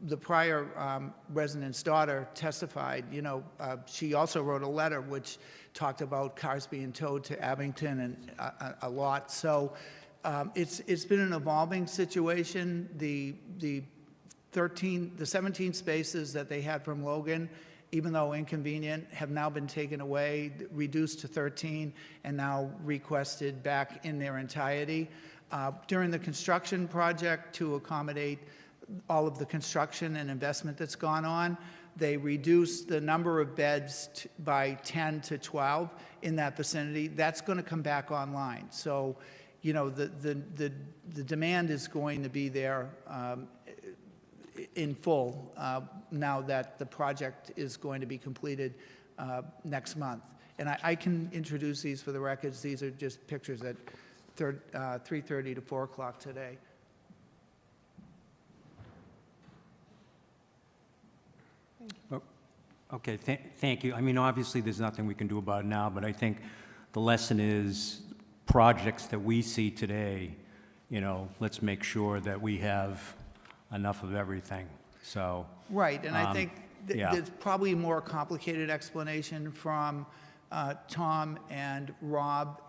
the prior resident's daughter testified, you know, she also wrote a letter which talked about cars being towed to Abington and a lot. So it's been an evolving situation. The 17 spaces that they had from Logan, even though inconvenient, have now been taken away, reduced to 13, and now requested back in their entirety. During the construction project, to accommodate all of the construction and investment that's gone on, they reduced the number of beds by 10 to 12 in that vicinity. That's going to come back online. So, you know, the demand is going to be there in full now that the project is going to be completed next month. And I can introduce these for the records. These are just pictures at 3:30 to 4 o'clock today. Okay, thank you. I mean, obviously, there's nothing we can do about it now, but I think the lesson is projects that we see today, you know, let's make sure that we have enough of everything, so. Right, and I think yeah. there's probably a more complicated explanation from Tom and Rob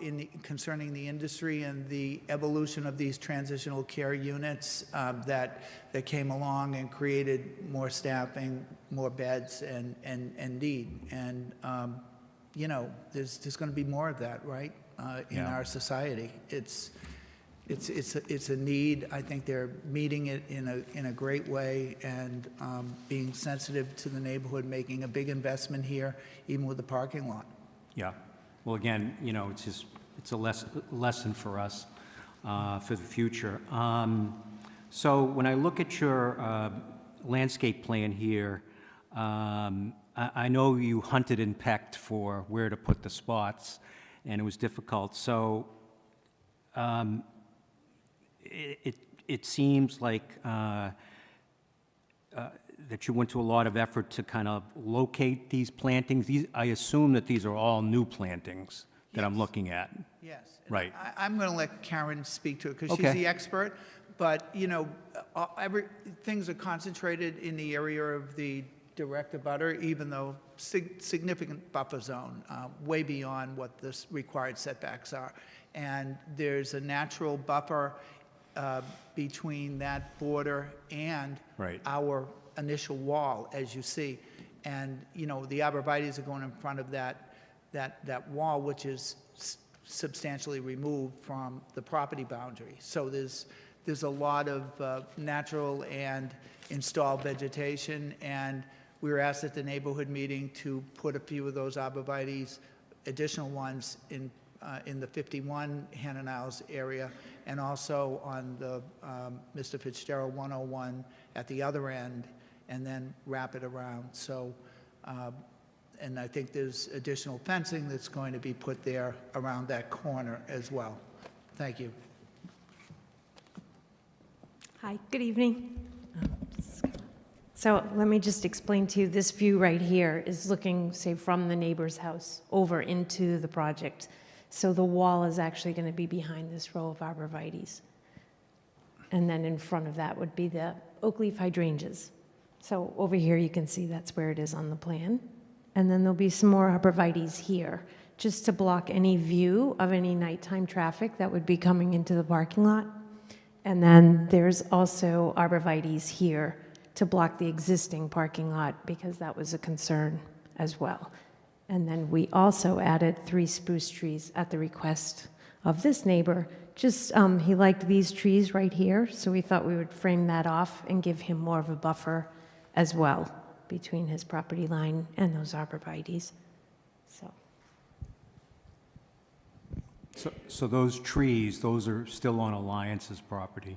concerning the industry and the evolution of these transitional care units that came along and created more staffing, more beds, and need. And, you know, there's going to be more of that, right, in our society. It's a need. I think they're meeting it in a great way and being sensitive to the neighborhood, making a big investment here, even with the parking lot. Yeah. Well, again, you know, it's a lesson for us for the future. So when I look at your landscape plan here, I know you hunted and pecked for where to put the spots, and it was difficult. So it seems like that you went to a lot of effort to kind of locate these plantings. I assume that these are all new plantings that I'm looking at. Yes. Right. I'm going to let Karen speak to it because Okay. she's the expert. But, you know, things are concentrated in the area of the direct abutter, even though significant buffer zone, way beyond what the required setbacks are. And there's a natural buffer between that border and our initial wall, as you see. And, you know, the arborvitaes are going in front of that wall, which is substantially removed from the property boundary. So there's a lot of natural and installed vegetation, and we were asked at the neighborhood meeting to put a few of those arborvitaes, additional ones, in the 51 Hannah Niles area, and also on the Mr. Fitzgerald 101 at the other end, and then wrap it around. So, and I think there's additional fencing that's going to be put there around that corner as well. Thank you. Hi, good evening. So let me just explain to you, this view right here is looking, say, from the neighbor's house over into the project. So the wall is actually going to be behind this row of arborvitaes. And then in front of that would be the oak leaf hydrangeas. So over here you can see that's where it is on the plan. And then there'll be some more arborvitaes here, just to block any view of any nighttime traffic that would be coming into the parking lot. And then there's also arborvitaes here to block the existing parking lot, because that was a concern as well. And then we also added 3 spruce trees at the request of this neighbor. Just, he liked these trees right here, so we thought we would frame that off and give him more of a buffer as well between his property line and those arborvitaes. So those trees, those are still on Alliance's property?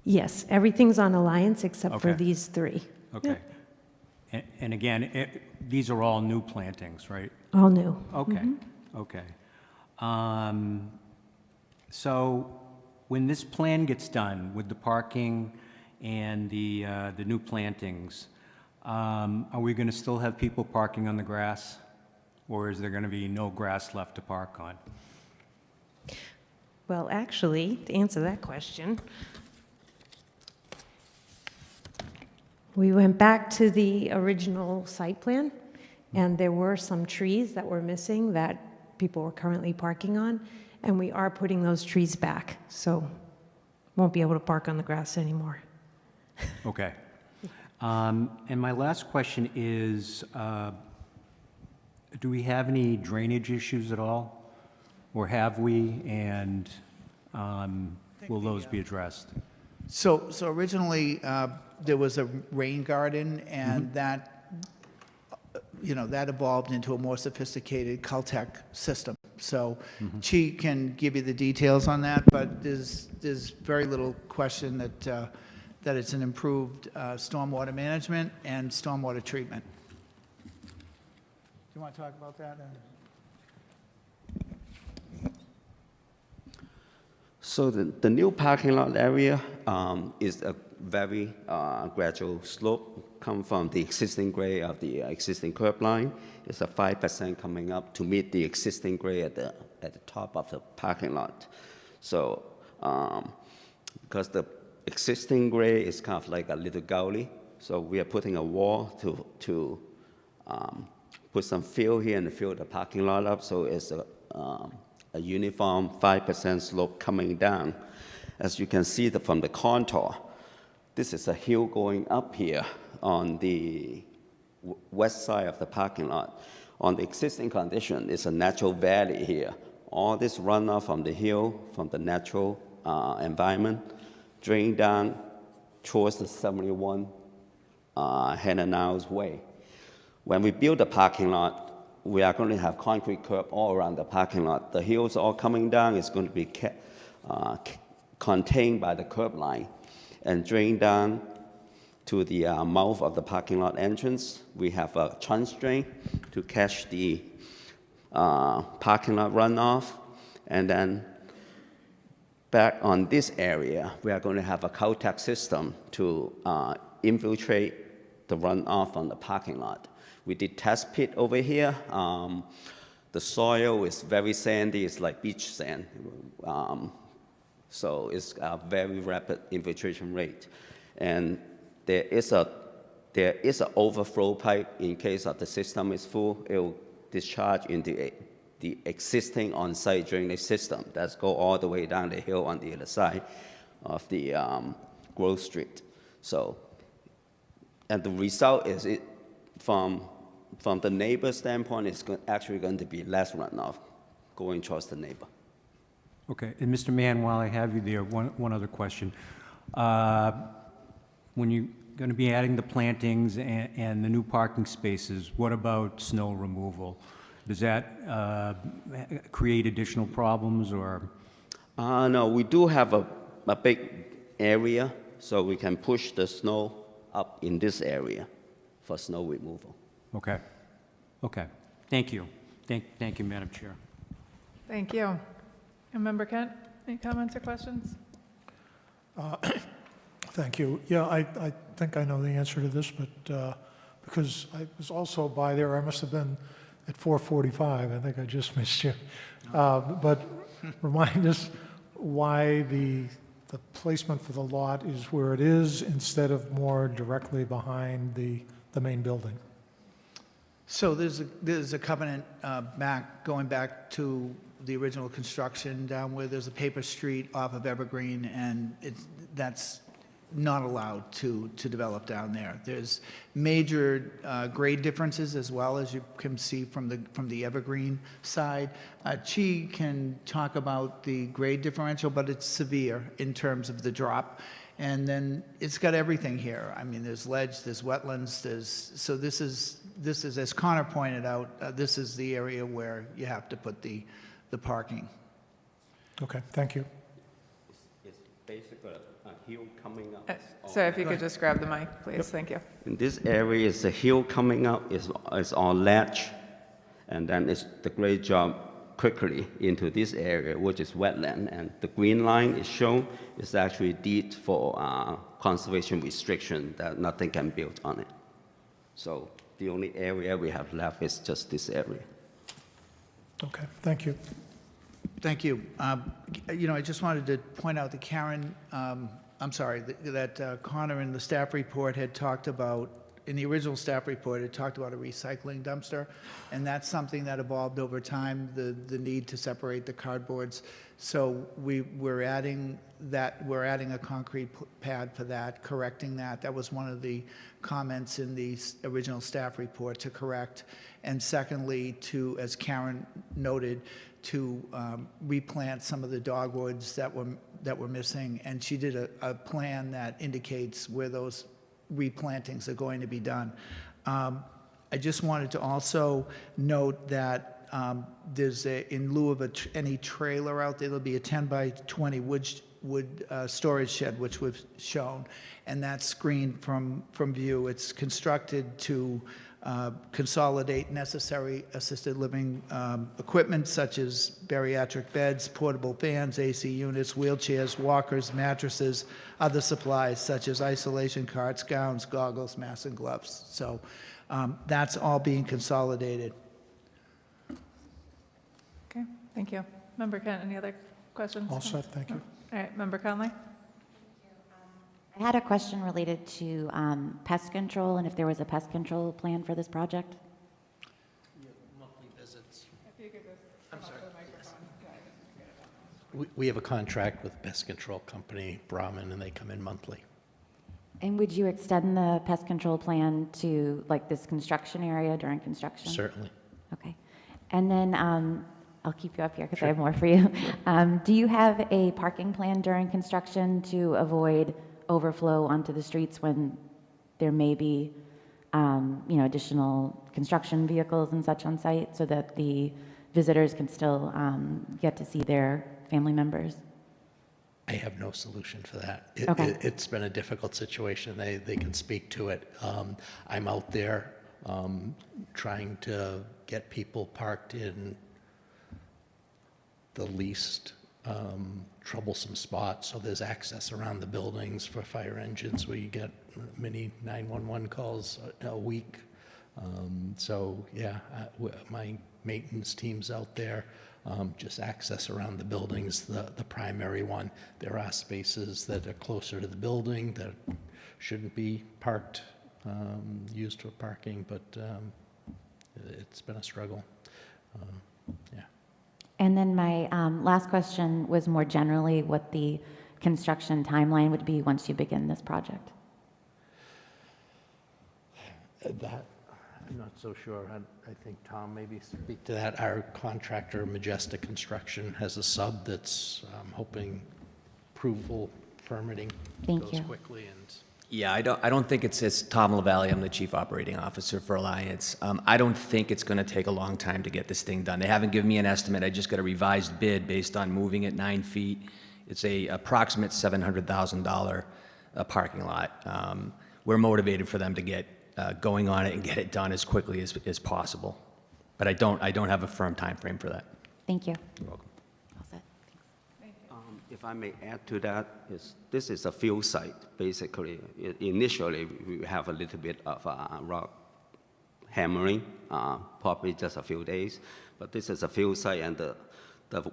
Yes, everything's on Alliance except for Okay. these 3. Okay. And again, these are all new plantings, right? All new. Okay, okay. So when this plan gets done with the parking and the new plantings, Are we going to still have people parking on the grass? Or is there going to be no grass left to park on? Well, actually, to answer that question, we went back to the original site plan, and there were some trees that were missing that people were currently parking on, and we are putting those trees back, so won't be able to park on the grass anymore. Okay. And my last question is, do we have any drainage issues at all? Or have we, and will those be addressed? So originally, there was a rain garden, and that, that evolved into a more sophisticated Caltech system. So Chi can give you the details on that, but there's very little question that it's an improved stormwater management and stormwater treatment. Do you want to talk about that? So the new parking lot area is a very gradual slope, come from the existing grade of the existing curb line. It's a 5% coming up to meet the existing grade at the top of the parking lot. So because the existing grade is kind of like a little gully, so we are putting a wall to put some fill here and fill the parking lot up, so it's a uniform 5% slope coming down. As you can see from the contour, this is a hill going up here on the west side of the parking lot. On the existing condition, it's a natural valley here. All this runoff from the hill, from the natural environment, drain down towards the 71 Hannah Niles Way. When we build the parking lot, we are going to have concrete curb all around the parking lot. The hills all coming down is going to be contained by the curb line and drain down to the mouth of the parking lot entrance. We have a trench drain to catch the parking lot runoff. And then back on this area, we are going to have a Caltech system to infiltrate the runoff on the parking lot. We did test pit over here. The soil is very sandy. It's like beach sand. So it's a very rapid infiltration rate. And there is an overflow pipe in case of the system is full. It will discharge into the existing on-site drainage system that's go all the way down the hill on the other side of the Grove Street. So, and the result is from the neighbor standpoint, it's actually going to be less runoff going towards the neighbor. Okay, and Mr. Mann, while I have you there, one other question. When you're going to be adding the plantings and the new parking spaces, what about snow removal? Does that create additional problems, or? No, we do have a big area, so we can push the snow up in this area for snow removal. Okay. Okay. Thank you. Thank you, Madam Chair. Thank you. And Member Kent, any comments or questions? Thank you. Yeah, I think I know the answer to this, but because I was also by there, I must have been at 4:45. I think I just missed you. But remind us why the placement for the lot is where it is instead of more directly behind the main building. So there's a covenant going back to the original construction down where there's a paper street off of Evergreen, and that's not allowed to develop down there. There's major grade differences as well, as you can see from the Evergreen side. Chi can talk about the grade differential, but it's severe in terms of the drop. And then it's got everything here. I mean, there's ledge, there's wetlands, so this is, as Connor pointed out, this is the area where you have to put the parking. Okay, thank you. It's basically a hill coming up. So if you could just grab the mic, please. Thank you. In this area is a hill coming up, it's on ledge, and then it's the grade jump quickly into this area, which is wetland, and the green line is shown is actually deed for conservation restriction that nothing can build on it. So the only area we have left is just this area. Okay, thank you. Thank you. You know, I just wanted to point out that Karen, I'm sorry, that Connor in the staff report had talked about, in the original staff report, it talked about a recycling dumpster, and that's something that evolved over time, the need to separate the cardboards. So we're adding that, we're adding a concrete pad for that, correcting that. That was one of the comments in the original staff report to correct. And secondly, to, as Karen noted, to replant some of the dogwoods that were missing. And she did a plan that indicates where those replantings are going to be done. I just wanted to also note that there's in lieu of any trailer out there, there'll be a 10 by 20 wood storage shed, which we've shown, and that's screened from view. It's constructed to consolidate necessary assisted living equipment such as bariatric beds, portable fans, AC units, wheelchairs, walkers, mattresses, other supplies such as isolation carts, gowns, goggles, masks, and gloves. So that's all being consolidated. Okay, thank you. Member Kent, any other questions? All set, thank you. All right, Member Conley? I had a question related to pest control, and if there was a pest control plan for this project? Monthly visits. I'm sorry. We have a contract with a pest control company, Brahmin, and they come in monthly. And would you extend the pest control plan to like this construction area during construction? Certainly. Okay. And then I'll keep you up here because I have more for you. Do you have a parking plan during construction to avoid overflow onto the streets when there may be, additional construction vehicles and such on site, so that the visitors can still get to see their family members? I have no solution for that. Okay. It's been a difficult situation. They can speak to it. I'm out there trying to get people parked in the least troublesome spots, so there's access around the buildings for fire engines. We get many 911 calls a week. So yeah, my maintenance team's out there, just access around the buildings, the primary one. There are spaces that are closer to the building that shouldn't be parked, used for parking, but it's been a struggle. Yeah. And then my last question was more generally what the construction timeline would be once you begin this project. That, I'm not so sure. I think Tom maybe speak to that. Our contractor, Majestic Construction, has a sub that's hoping approval, permitting goes quickly. And yeah, I don't think it's Tom LaValle. I'm the Chief Operating Officer for Alliance. I don't think it's going to take a long time to get this thing done. They haven't given me an estimate. I just got a revised bid based on moving it 9 feet. It's a approximate $700,000 parking lot. We're motivated for them to get going on it and get it done as quickly as possible. But I don't have a firm time frame for that. Thank you. You're welcome. All set. If I may add to that, this is a field site, basically. Initially, we have a little bit of rock hammering, probably just a few days. But this is a field site, and the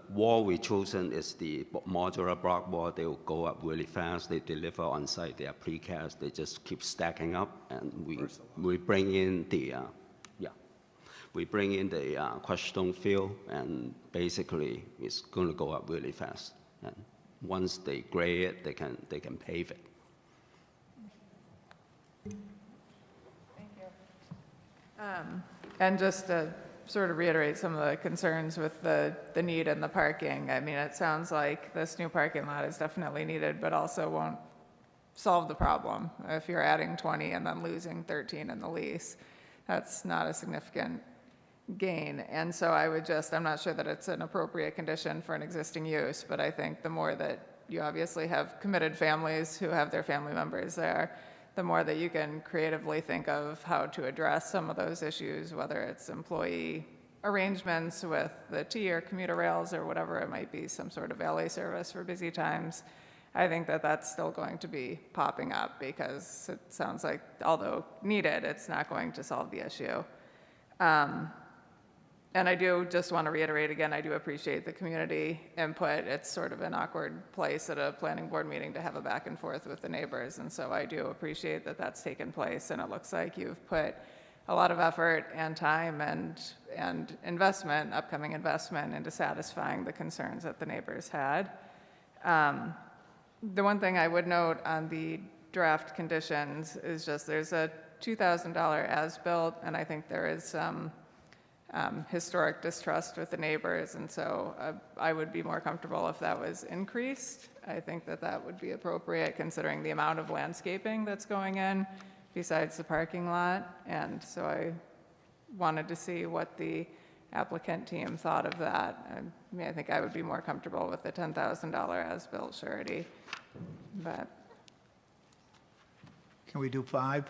wall we chosen is the modular block wall. They will go up really fast. They deliver on site. They are precast. They just keep stacking up, and we bring in the crushed stone fill, and basically it's going to go up really fast. And once they grade it, they can pave it. Thank you. And just to sort of reiterate some of the concerns with the need and the parking, I mean, it sounds like this new parking lot is definitely needed, but also won't solve the problem. If you're adding 20 and then losing 13 in the lease, that's not a significant gain. And so I'm not sure that it's an appropriate condition for an existing use, but I think the more that you obviously have committed families who have their family members there, the more that you can creatively think of how to address some of those issues, whether it's employee arrangements with the T or commuter rails or whatever it might be, some sort of valet service for busy times. I think that that's still going to be popping up because it sounds like, although needed, it's not going to solve the issue. And I do just want to reiterate again, I do appreciate the community input. It's sort of an awkward place at a planning board meeting to have a back and forth with the neighbors. And so I do appreciate that that's taken place. And it looks like you've put a lot of effort and time and investment, upcoming investment, into satisfying the concerns that the neighbors had. The one thing I would note on the draft conditions is just there's a $2,000 as-built, and I think there is some historic distrust with the neighbors, and so I would be more comfortable if that was increased. I think that that would be appropriate considering the amount of landscaping that's going in besides the parking lot, and so I wanted to see what the applicant team thought of that. I mean, I think I would be more comfortable with the $10,000 as-built surety, but. Can we do 5?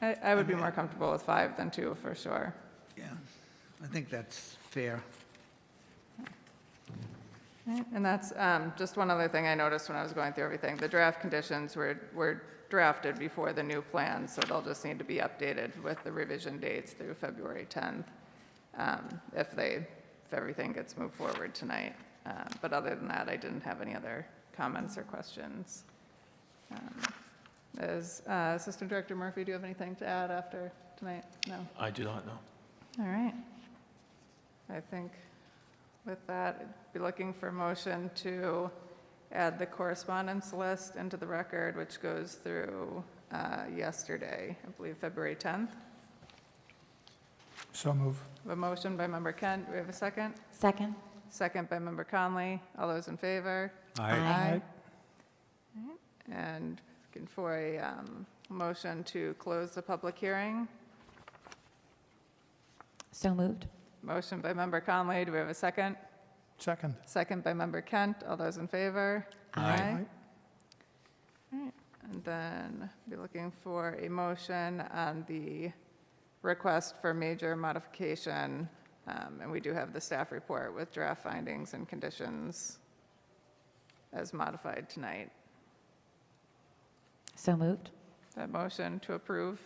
I would be more comfortable with 5 than 2 for sure. Yeah, I think that's fair. Right, and that's just one other thing I noticed when I was going through everything. The draft conditions were drafted before the new plan, so they'll just need to be updated with the revision dates through February 10th if everything gets moved forward tonight. But other than that, I didn't have any other comments or questions. Assistant Director Murphy, do you have anything to add after tonight? No? I do not know. All right. I think with that, I'd be looking for a motion to add the correspondence list into the record, which goes through yesterday, I believe February 10th. So move. A motion by Member Kent. Do we have a second? Second. Second by Member Conley. All those in favor? Aye. All right. And looking for a motion to close the public hearing. So moved. Motion by Member Conley. Do we have a second? Second. Second by Member Kent. All those in favor? Aye. All right. And then be looking for a motion on the request for major modification. And we do have the staff report with draft findings and conditions as modified tonight. So moved. That motion to approve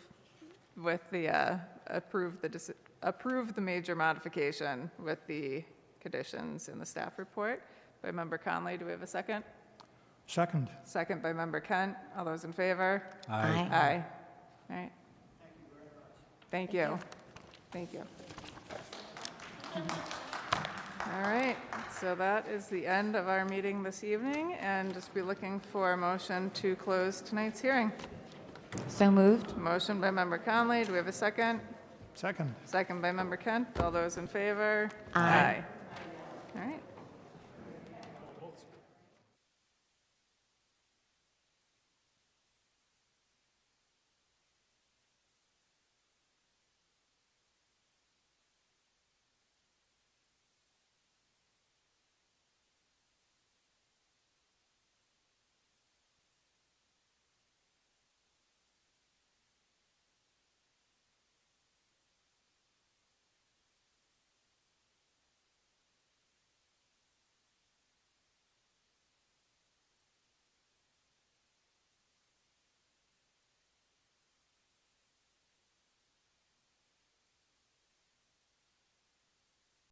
with the, approve the major modification with the conditions in the staff report by Member Conley. Do we have a second? Second. Second by Member Kent. All those in favor? Aye. Aye. All right. Thank you. Thank you. All right, so that is the end of our meeting this evening, and just be looking for a motion to close tonight's hearing. So moved. Motion by Member Conley. Do we have a second? Second. Second by Member Kent. All those in favor? Aye. All right,